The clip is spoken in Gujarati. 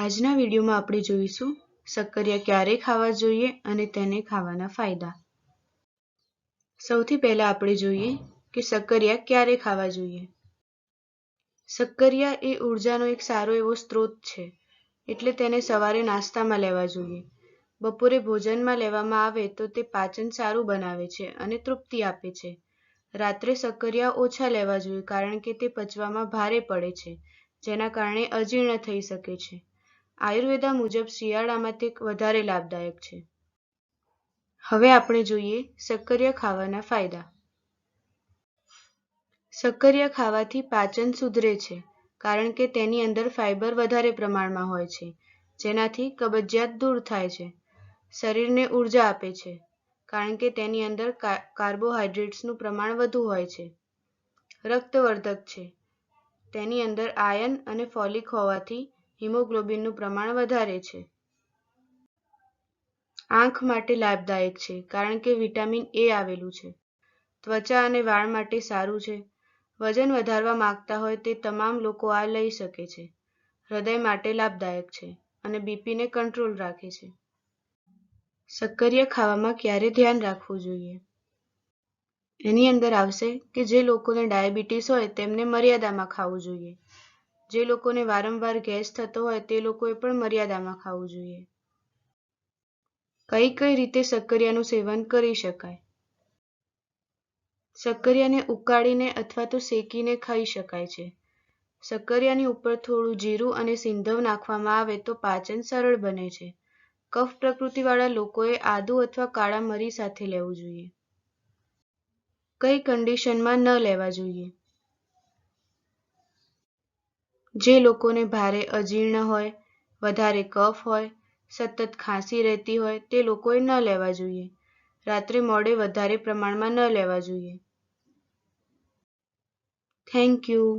આજના વિડીયોમાં આપણે જોઈશું શક્કરિયા ક્યારે ખાવા જોઈએ અને તેને ખાવાના ફાયદા। સૌથી પહેલા આપણે જોઈએ કે શક્કરિયા ક્યારે ખાવા જોઈએ। શક્કરિયા એ ઉર્જાનો એક સારો એવો સ્ત્રોત છે, એટલે તેને સવારે નાસ્તામાં લેવા જોઈએ। બપોરે ભોજનમાં લેવામાં આવે તો તે પાચન સારું બનાવે છે અને તૃપ્તિ આપે છે। રાત્રે શક્કરિયા ઓછા લેવા જોઈએ કારણ કે તે પચવામાં ભારે પડે છે, જેના કારણે અજીર્ણ થઈ શકે છે। આયુર્વેદ મુજબ શિયાળામાં તે વધારે લાભદાયક છે। હવે આપણે જોઈએ શક્કરિયા ખાવાના ફાયદા। શક્કરિયા ખાવાથી પાચન સુધરે છે કારણ કે તેની અંદર ફાઇબર વધારે પ્રમાણમાં હોય છે, જેનાથી કબજિયાત દૂર થાય છે। શરીરને ઉર્જા આપે છે કારણ કે તેની અંદર કાર્બોહાઈડ્રેટ્સનું પ્રમાણ વધુ હોય છે। રક્તવર્ધક છે, તેની અંદર આયર્ન અને ફોલિક હોવાથી હિમોગ્લોબિનનું પ્રમાણ વધારે છે। આંખ માટે લાભદાયક છે કારણ કે વિટામિન એ આવેલું છે। ત્વચા અને વાળ માટે સારું છે। વજન વધારવા માંગતા હોય તે તમામ લોકો આ લઈ શકે છે। હૃદય માટે લાભદાયક છે અને બીપીને કંટ્રોલ રાખે છે। શક્કરિયા ખાવામાં ક્યારે ધ્યાન રાખવું જોઈએ? એની અંદર આવશે કે જે લોકોને ડાયાબિટીસ હોય તેમને મર્યાદામાં ખાવું જોઈએ। જે લોકોને વારંવાર ગેસ થતો હોય તે લોકોએ પણ મર્યાદામાં ખાવું જોઈએ। કઈ રીતે શક્કરિયાનું સેવન કરી શકાય? શક્કરિયાને ઉકાળીને અથવા તો શેકીને ખાઈ શકાય છે। શક્કરિયાની ઉપર થોડું જીરું અને સિંધવ નાખવામાં આવે તો પાચન સરળ બને છે। કફ પ્રકૃતિવાળા લોકોએ આદુ અથવા કાળા મરી સાથે લેવું જોઈએ। કઈ કન્ડિશનમાં ન લેવા જોઈએ? જે લોકોને ભારે અજીર્ણ હોય, વધારે કફ હોય, સતત ખાંસી રહેતી હોય તે લોકોએ ન લેવા જોઈએ। રાત્રે મોડે વધારે પ્રમાણમાં ન લેવા જોઈએ। Thank you.